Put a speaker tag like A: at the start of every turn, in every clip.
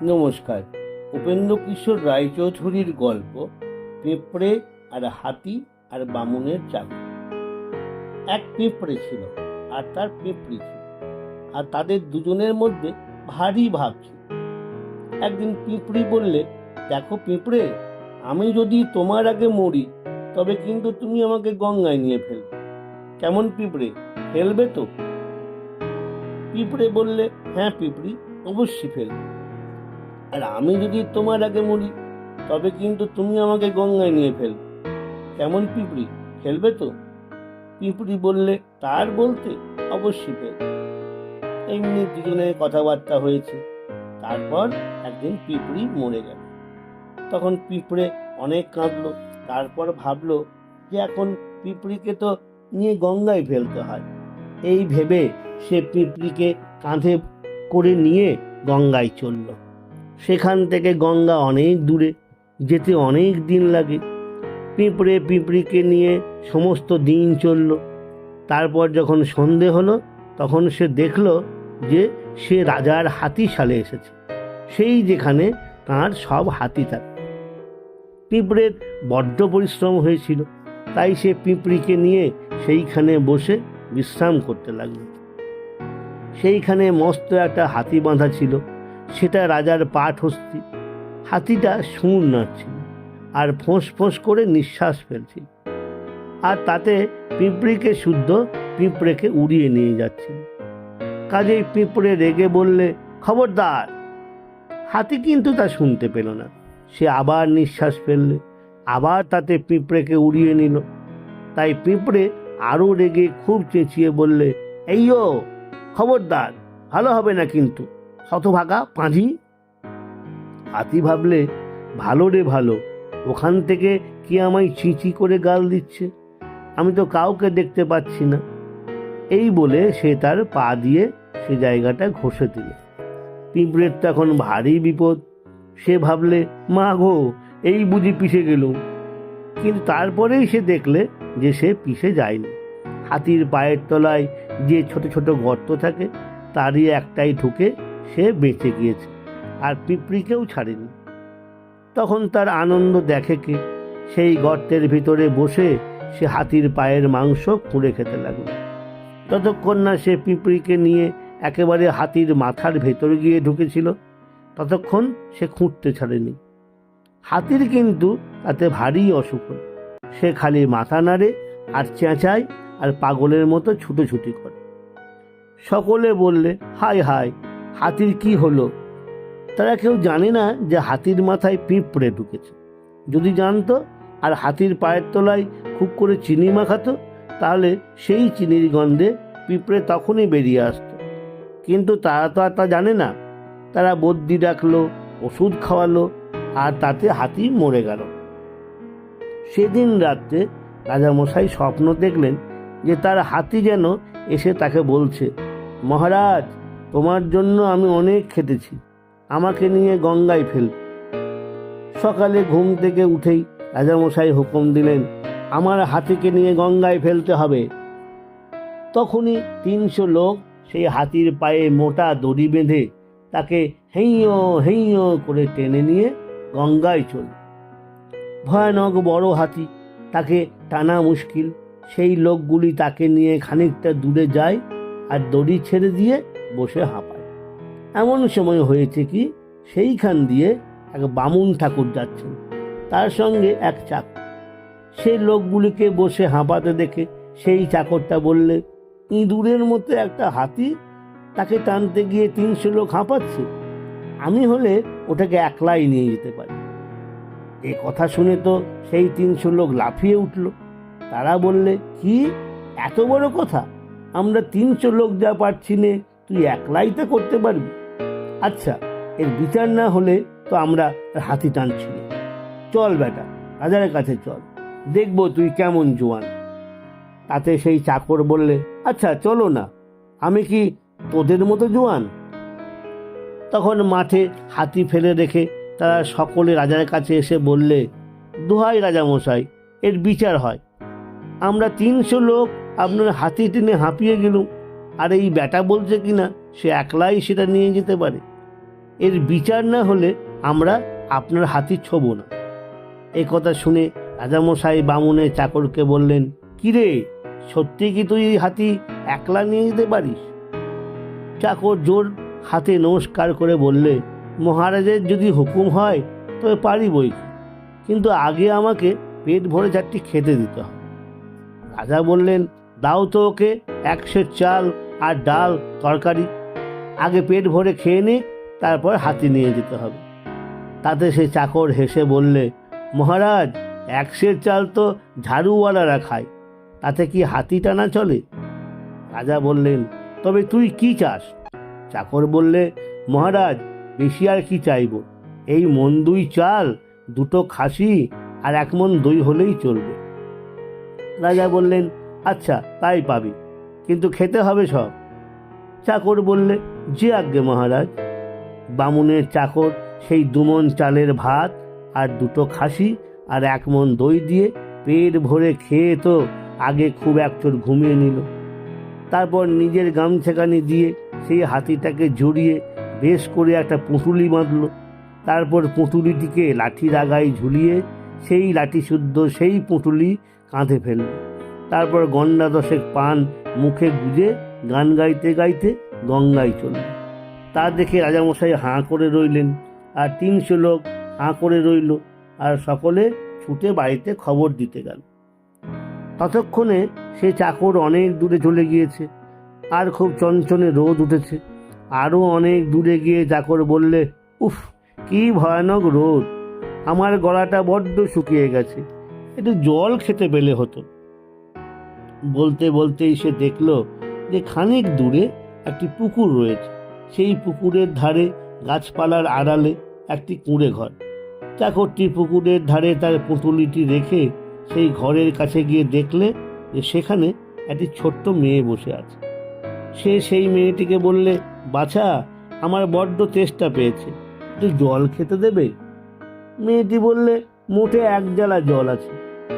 A: নমস্কার। উপেন্দ্রকিশোর রায়চৌধুরীর গল্প পিঁপড়ে আর হাতি আর বামুনের চাকর। এক পিঁপড়ে ছিল আর তার পিঁপড়ি ছিল, আর তাদের দুজনের মধ্যে ভারী ভাব ছিল। একদিন পিঁপড়ি বললে, দেখো পিঁপড়ে, আমি যদি তোমার আগে মরি তবে কিন্তু তুমি আমাকে গঙ্গায় নিয়ে ফেলবে। কেমন পিঁপড়ে, ফেলবে তো? পিঁপড়ে বললে, হ্যাঁ পিঁপড়ি, অবশ্যই ফেলবে। আর আমি যদি তোমার আগে মরি তবে কিন্তু তুমি আমাকে গঙ্গায় নিয়ে ফেলবে। কেমন পিঁপড়ি, ফেলবে তো? পিঁপড়ি বললে, তার বলতে, অবশ্যই ফেলবে। এমনি দুজনের কথাবার্তা হয়েছে। তারপর একদিন পিঁপড়ি মরে গেল। তখন পিঁপড়ে অনেক কাঁদলো। তারপর ভাবলো যে এখন পিঁপড়িকে তো নিয়ে গঙ্গায় ফেলতে হয়। এই ভেবে সে পিঁপড়িকে কাঁধে করে নিয়ে গঙ্গায় চলল। সেখান থেকে গঙ্গা অনেক দূরে, যেতে অনেক দিন লাগে। পিঁপড়ে পিঁপড়িকে নিয়ে সমস্ত দিন চলল। তারপর যখন সন্ধে হলো তখন সে দেখল যে সে রাজার হাতিশালে এসেছে, সেই যেখানে তার সব হাতি থাকে। পিঁপড়ের বড্ড পরিশ্রম হয়েছিল, তাই সে পিঁপড়িকে নিয়ে সেইখানে বসে বিশ্রাম করতে লাগল। সেইখানে মস্ত একটা হাতি বাঁধা ছিল, সেটা রাজার পাটহস্তী। হাতিটা সুর নাড়ছিল আর ফোঁস ফোঁস করে নিঃশ্বাস ফেলছিল, আর তাতে পিঁপড়িকে শুদ্ধ পিঁপড়েকে উড়িয়ে নিয়ে যাচ্ছিল। কাজেই পিঁপড়ে রেগে বললে, খবরদার! হাতি কিন্তু তা শুনতে পেল না। সে আবার নিঃশ্বাস ফেললে, আবার তাতে পিঁপড়েকে উড়িয়ে নিল। তাই পিঁপড়ে আরও রেগে খুব চেঁচিয়ে বললে, এই ও, খবরদার, ভালো হবে না কিন্তু, হতভাগা পাঁজি। হাতি ভাবলে, ভালো রে ভালো, ওখান থেকে কি আমায় চিঁচি করে গাল দিচ্ছে, আমি তো কাউকে দেখতে পাচ্ছি না। এই বলে সে তার পা দিয়ে সে জায়গাটা ঘষে দিল। পিঁপড়ের তখন ভারী বিপদ। সে ভাবলে, মা গো, এই বুঝি পিষে গেলুম। কিন্তু তারপরেই সে দেখলে যে সে পিষে যায়নি। হাতির পায়ের তলায় যে ছোট ছোট গর্ত থাকে তারই একটাই ঢুকে সে বেঁচে গিয়েছে, আর পিঁপড়িকেও ছাড়েনি। তখন তার আনন্দ দেখে কে? সেই গর্তের ভিতরে বসে সে হাতির পায়ের মাংস খুঁড়ে খেতে লাগলো। ততক্ষণ না সে পিঁপড়িকে নিয়ে একেবারে হাতির মাথার ভেতরে গিয়ে ঢুকেছিল, ততক্ষণ সে খুঁড়তে ছাড়েনি। হাতির কিন্তু তাতে ভারী অসুখ হল। সে খালি মাথা নাড়ে আর চেঁচায় আর পাগলের মতো ছুটোছুটি করে। সকলে বললে, হায় হায়, হাতির কি হলো? তারা কেউ জানে না যে হাতির মাথায় পিঁপড়ে ঢুকেছে। যদি জানতো আর হাতির পায়ের তলায় খুব করে চিনি মাখাতো, তাহলে সেই চিনির গন্ধে পিঁপড়ে তখনই বেরিয়ে আসতো। কিন্তু তারা তো আর তা জানে না। তারা বদ্যি ডাকলো, ওষুধ খাওয়ালো, আর তাতে হাতি মরে গেল। সেদিন রাত্রে রাজামশাই স্বপ্ন দেখলেন যে তার হাতি যেন এসে তাকে বলছে, মহারাজ, তোমার জন্য আমি অনেক খেটেছি, আমাকে নিয়ে গঙ্গায় ফেল। সকালে ঘুম থেকে উঠেই রাজামশাই হুকুম দিলেন, আমার হাতিকে নিয়ে গঙ্গায় ফেলতে হবে। তখনই 300 লোক সেই হাতির পায়ে মোটা দড়ি বেঁধে তাকে হেইয়ো হেইয়ো করে টেনে নিয়ে গঙ্গায় চল। ভয়ানক বড় হাতি, তাকে টানা মুশকিল। সেই লোকগুলি তাকে নিয়ে খানিকটা দূরে যায় আর দড়ি ছেড়ে দিয়ে বসে হাঁপায়। এমন সময় হয়েছে কি, সেইখান দিয়ে এক বামুন ঠাকুর যাচ্ছেন, তার সঙ্গে এক চাকর। সেই লোকগুলিকে বসে হাঁপাতে দেখে সেই চাকরটা বললে, ইঁদুরের মতো একটা হাতি, তাকে টানতে গিয়ে 300 লোক হাঁপাচ্ছে, আমি হলে ওটাকে একলাই নিয়ে যেতে পারি। এ কথা শুনে তো সেই 300 লোক লাফিয়ে উঠল। তারা বললে, কি, এত বড় কথা? আমরা 300 লোক যা পারছি নে, তুই একলাই তা করতে পারবি? আচ্ছা, এর বিচার না হলে তো আমরা হাতি টানছি না। চল বেটা, রাজার কাছে চল, দেখবো তুই কেমন জোয়ান। তাতে সেই চাকর বললে, আচ্ছা চলো না, আমি কি তোদের মতো জোয়ান? তখন মাঠে হাতি ফেলে রেখে তারা সকলে রাজার কাছে এসে বললে, দোহাই রাজামশাই, এর বিচার হয়। আমরা 300 লোক আপনার হাতি টেনে হাঁপিয়ে গেলুম, আর এই বেটা বলছে কিনা সে একলাই সেটা নিয়ে যেতে পারে। এর বিচার না হলে আমরা আপনার হাতি ছোব না। এ কথা শুনে রাজামশাই বামুনের চাকরকে বললেন, কিরে, সত্যি কি তুই এই হাতি একলা নিয়ে যেতে পারিস? চাকর জোর হাতে নমস্কার করে বললে, মহারাজের যদি হুকুম হয় তবে পারি বই, কিন্তু আগে আমাকে পেট ভরে 4টি খেতে দিতে হবে। রাজা বললেন, দাও তো ওকে 100 চাল আর ডাল তরকারি, আগে পেট ভরে খেয়ে নে, তারপর হাতি নিয়ে যেতে হবে। তাতে সে চাকর হেসে বললে, মহারাজ, 100 চাল তো ঝাড়ুওয়ালারা খায়, তাতে কি হাতি টানা চলে? রাজা বললেন, তবে তুই কি চাস? চাকর বললে, মহারাজ, বেশি আর কি চাইব, এই 2 চাল, 2 খাসি আর 1 মণ দই হলেই চলবে। রাজা বললেন, আচ্ছা তাই পাবি, কিন্তু খেতে হবে সব। চাকর বললে, যে আজ্ঞে মহারাজ। বামুনের চাকর সেই 2 মণ চালের ভাত আর 2 খাসি আর 1 মণ দই দিয়ে পেট ভরে খেয়ে তো আগে খুব একচোট ঘুমিয়ে নিল। তারপর নিজের গামছাখানি দিয়ে সেই হাতিটাকে জড়িয়ে বেশ করে একটা পুঁটুলি বাঁধল। তারপর পুঁটুলিটিকে লাঠির আগায় ঝুলিয়ে সেই লাঠি শুদ্ধ সেই পুঁটুলি কাঁধে ফেলল। তারপর গন্ডা 10 পান মুখে গুজে গান গাইতে গাইতে গঙ্গায় চলল। তা দেখে রাজামশাই হাঁ করে রইলেন, আর 300 লোক হাঁ করে রইল, আর সকলে ছুটে বাড়িতে খবর দিতে গেল। ততক্ষণে সে চাকর অনেক দূরে চলে গিয়েছে, আর খুব চঞ্চনে রোদ উঠেছে। আরও অনেক দূরে গিয়ে চাকর বললে, উফ, কি ভয়ানক রোদ, আমার গলাটা বড্ড শুকিয়ে গেছে, একটু জল খেতে পেলে হতো। বলতে বলতেই সে দেখল যে খানিক দূরে একটি পুকুর রয়েছে। সেই পুকুরের ধারে গাছপালার আড়ালে একটি কুঁড়ে ঘর। চাকরটি পুকুরের ধারে তার পুঁটুলিটি রেখে সেই ঘরের কাছে গিয়ে দেখলে যে সেখানে একটি ছোট্ট মেয়ে বসে আছে। সে সেই মেয়েটিকে বললে, বাছা, আমার বড্ড তেষ্টা পেয়েছে, একটু জল খেতে দেবে? মেয়েটি বললে, মোটে 1 জালা জল আছে,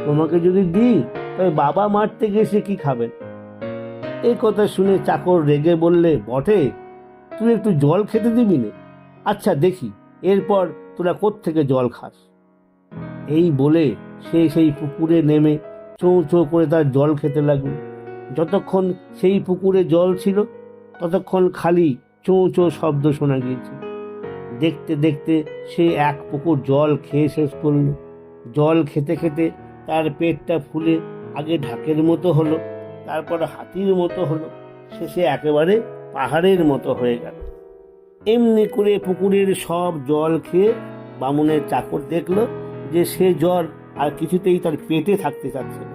A: তোমাকে যদি দিই তবে বাবা মারতে গেছে কি খাবেন? এই কথা শুনে চাকর রেগে বললে, বটে, তুই একটু জল খেতে দিবি না? আচ্ছা দেখি এরপর তোরা কোত্থেকে জল খাস। এই বলে সে সেই পুকুরে নেমে চোঁ চোঁ করে তার জল খেতে লাগলো। যতক্ষণ সেই পুকুরে জল ছিল ততক্ষণ খালি চোঁ চোঁ শব্দ শোনা গিয়েছে। দেখতে দেখতে সে 1 পুকুর জল খেয়ে শেষ করল। জল খেতে খেতে তার পেটটা ফুলে আগে ঢাকের মতো হলো, তারপর হাতির মতো হলো, শেষে একেবারে পাহাড়ের মতো হয়ে গেল। এমনি করে পুকুরের সব জল খেয়ে বামুনের চাকর দেখল যে সে জল আর কিছুতেই তার পেটে থাকতে চাচ্ছে না।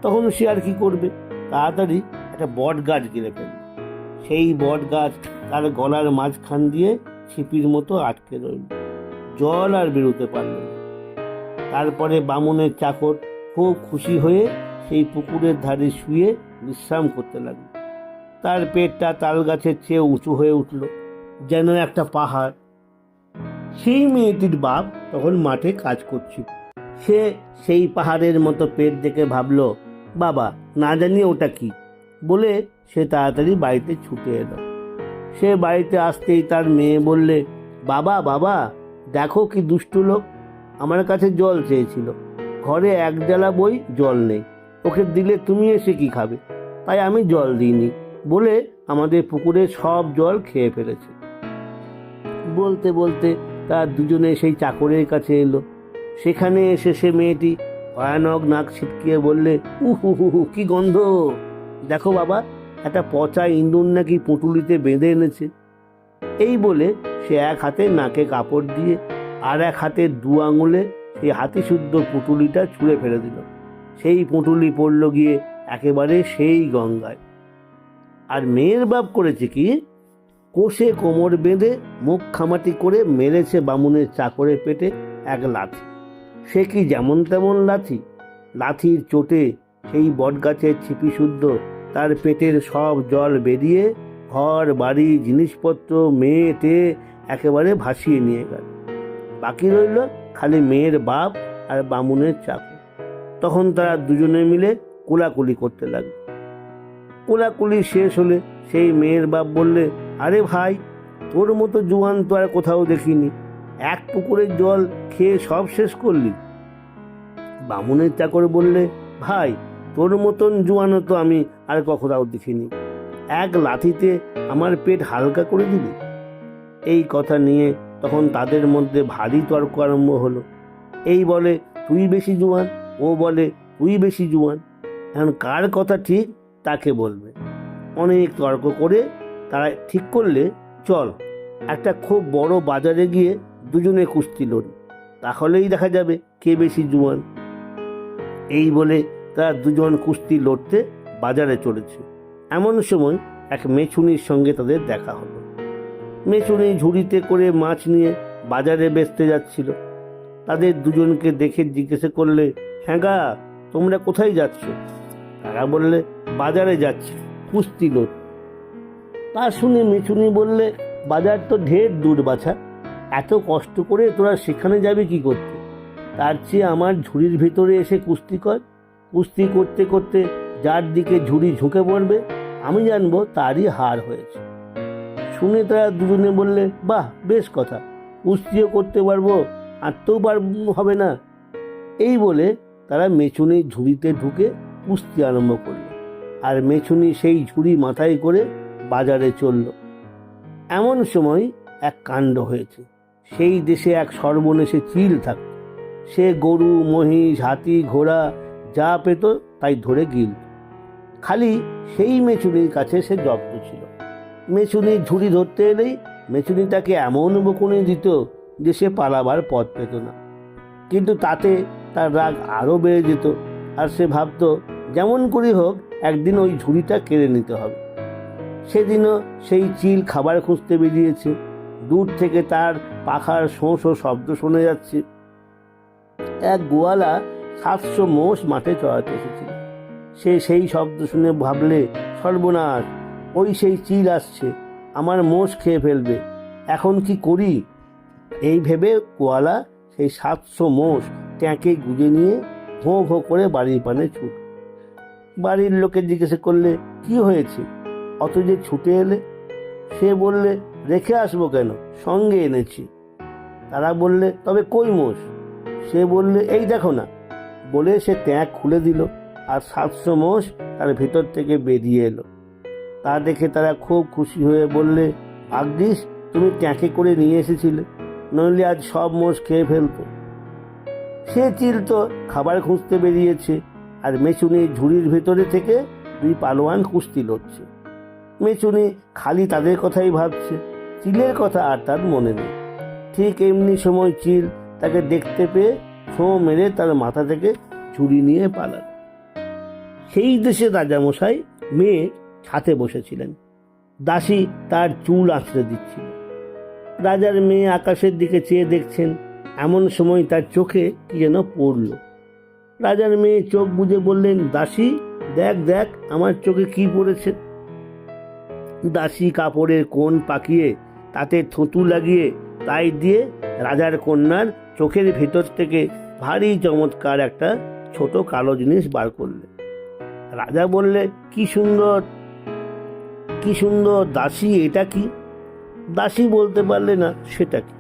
A: তখন সে আর কি করবে, তাড়াতাড়ি একটা বট গাছ গিলে ফেলল। সেই বট গাছ তার গলার মাঝখান দিয়ে ছিপির মতো আটকে রইল, জল আর বেরোতে পারল না। তারপরে বামুনের চাকর খুব খুশি হয়ে সেই পুকুরের ধারে শুয়ে বিশ্রাম করতে লাগলো। তার পেটটা তাল গাছের চেয়ে উঁচু হয়ে উঠল, যেন একটা পাহাড়। সেই মেয়েটির বাপ তখন মাঠে কাজ করছিল। সে সেই পাহাড়ের মতো পেট দেখে ভাবল, বাবা, না জানি ওটা কি, বলে সে তাড়াতাড়ি বাড়িতে ছুটে এলো। সে বাড়িতে আসতেই তার মেয়ে বললে, বাবা বাবা, দেখো কি দুষ্টু লোক, আমার কাছে জল চেয়েছিল, ঘরে 1 জালা বই জল নেই, ওকে দিলে তুমি এসে কি খাবে? তাই আমি জল দিইনি বলে আমাদের পুকুরে সব জল খেয়ে ফেলেছে। বলতে বলতে তার দুজনে সেই চাকরের কাছে এলো। সেখানে এসে সে মেয়েটি ভয়ানক নাক ছিটকিয়ে বললে, উহু হু হু, কি গন্ধ! দেখো বাবা, একটা পচা ইঁদুর নাকি পুঁটুলিতে বেঁধে এনেছে। এই বলে সে 1 হাতে নাকে কাপড় দিয়ে আর 1 হাতে 2 আঙুলে সেই হাতি শুদ্ধ পুঁটুলিটা ছুঁড়ে ফেলে দিল। সেই পুঁটুলি পড়ল গিয়ে একেবারে সেই গঙ্গায়। আর মেয়ের বাপ করেছে কি, কোষে কোমর বেঁধে মুখ খামাটি করে মেরেছে বামুনের চাকরের পেটে 1 লাথি। সে কি যেমন তেমন লাথি! লাথির চোটে সেই বটগাছের ছিপি শুদ্ধ তার পেটের সব জল বেরিয়ে ঘর বাড়ি জিনিসপত্র মেয়েটে একেবারে ভাসিয়ে নিয়ে গেল। বাকি রইল খালি মেয়ের বাপ আর বামুনের চাকর। তখন তারা দুজনে মিলে কোলাকুলি করতে লাগলো। কোলাকুলি শেষ হলে সেই মেয়ের বাপ বললে, আরে ভাই, তোর মতো জোয়ান তো আর কোথাও দেখিনি, এক পুকুরের জল খেয়ে সব শেষ করলি। বামুনের চাকর বললে, ভাই তোর মতন জোয়ানও তো আমি আর কখনো দেখিনি, এক লাথিতে আমার পেট হালকা করে দিলি। এই কথা নিয়ে তখন তাদের মধ্যে ভারী তর্ক আরম্ভ হলো। এই বলে তুই বেশি জোয়ান, ও বলে তুই বেশি জোয়ান, এখন কার কথা ঠিক তাকে বলবে। অনেক তর্ক করে তারা ঠিক করলে, চল একটা খুব বড় বাজারে গিয়ে দুজনে কুস্তি লড়ি, তাহলেই দেখা যাবে কে বেশি জোয়ান। এই বলে তারা দুজন কুস্তি লড়তে বাজারে চলেছে। এমন সময় এক মেছুনির সঙ্গে তাদের দেখা হলো। মেছুনি ঝুড়িতে করে মাছ নিয়ে বাজারে বেচতে যাচ্ছিল। তাদের দুজনকে দেখে জিজ্ঞেস করলে, হ্যাঁ গা, তোমরা কোথায় যাচ্ছ? তারা বললে, বাজারে যাচ্ছি কুস্তি লড়তে। তা শুনে মেছুনি বললে, বাজার তো ঢের দূর বাছা, এত কষ্ট করে তোরা সেখানে যাবে কি করতে? তার চেয়ে আমার ঝুড়ির ভিতরে এসে কুস্তি কর। কুস্তি করতে করতে যার দিকে ঝুড়ি ঝুঁকে পড়বে আমি জানবো তারই হার হয়েছে। শুনে তারা দুজনে বললে, বাহ, বেশ কথা, কুস্তিও করতে পারবো, আঁটতেও হবে না। এই বলে তারা মেছুনির ঝুড়িতে ঢুকে কুস্তি আরম্ভ করল, আর মেছুনি সেই ঝুড়ি মাথায় করে বাজারে চলল। এমন সময় এক কাণ্ড হয়েছে। সেই দেশে এক সর্বনেশে চিল থাকত। সে গরু, মহিষ, হাতি, ঘোড়া যা পেত তাই ধরে গিলত। খালি সেই মেছুনির কাছে সে জব্দ ছিল। মেছুনি ঝুড়ি ধরতে এলেই মেছুনি তাকে এমন বকুনি দিত যে সে পালাবার পথ পেত না। কিন্তু তাতে তার রাগ আরও বেড়ে যেত, আর সে ভাবত যেমন করেই হোক একদিন ওই ঝুড়িটা কেড়ে নিতে হবে। সেদিনও সেই চিল খাবার খুঁজতে বেরিয়েছে। দূর থেকে তার পাখার শোঁ শোঁ শব্দ শোনা যাচ্ছে। এক গোয়ালা 700 মোষ মাঠে চড়াতে এসেছিল। সে সেই শব্দ শুনে ভাবলে, সর্বনাশ, ওই সেই চিল আসছে, আমার মোষ খেয়ে ফেলবে, এখন কি করি? এই ভেবে গোয়ালা সেই 700 মোষ ট্যাঁকে গুজে নিয়ে ভোঁ ভোঁ করে বাড়ির পানে ছুট। বাড়ির লোকে জিজ্ঞেস করলে, কি হয়েছে, অত যে ছুটে এলে? সে বললে, রেখে আসবো কেন, সঙ্গে এনেছি। তারা বললে, তবে কই মোষ? সে বললে, এই দেখো না। বলে সে ট্যাঁক খুলে দিল, আর 700 মোষ তার ভেতর থেকে বেরিয়ে এলো। তা দেখে তারা খুব খুশি হয়ে বললে, ভাগ্যিস তুমি ট্যাঁকে করে নিয়ে এসেছিলে, নইলে আজ সব মোষ খেয়ে ফেলতো। সে চিল তো খাবার খুঁজতে বেরিয়েছে, আর মেছুনি ঝুড়ির ভেতরে থেকে 2 পালোয়ান কুস্তি লড়ছে। মেছুনি খালি তাদের কথাই ভাবছে, চিলের কথা আর তার মনে নেই। ঠিক এমনি সময় চিল তাকে দেখতে পেয়ে ছোঁ মেরে তার মাথা থেকে ঝুড়ি নিয়ে পালাল। সেই দেশে রাজামশাই মেয়ে ছাতে বসেছিলেন। দাসী তার চুল আঁচড়ে দিচ্ছিল। রাজার মেয়ে আকাশের দিকে চেয়ে দেখছেন। এমন সময় তার চোখে কি যেন পড়ল। রাজার মেয়ে চোখ বুজে বললেন, দাসী, দেখ দেখ আমার চোখে কি পড়েছে। দাসী কাপড়ের কোণ পাকিয়ে তাতে থুতু লাগিয়ে তাই দিয়ে রাজার কন্যার চোখের ভেতর থেকে ভারী চমৎকার একটা ছোট কালো জিনিস বার করলে। রাজা বললে, কি সুন্দর, কি সুন্দর দাসী, এটা কি? দাসী বলতে পারলে না সেটা কি।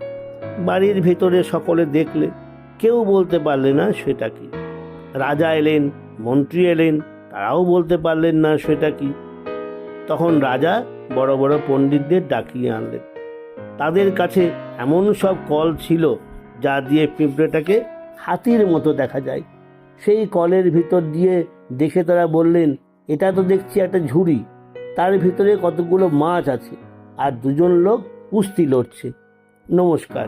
A: বাড়ির ভেতরে সকলে দেখলে, কেউ বলতে পারলে না সেটা কি। রাজা এলেন, মন্ত্রী এলেন, তারাও বলতে পারলেন না সেটা কি। তখন রাজা বড় বড় পণ্ডিতদের ডাকিয়ে আনলেন। তাদের কাছে এমন সব কল ছিল যা দিয়ে পিঁপড়েটাকে হাতির মতো দেখা যায়। সেই কলের ভিতর দিয়ে দেখে তারা বললেন, এটা তো দেখছি একটা ঝুড়ি, তার ভিতরে কতগুলো মাছ আছে, আর দুজন লোক কুস্তি লড়ছে। নমস্কার।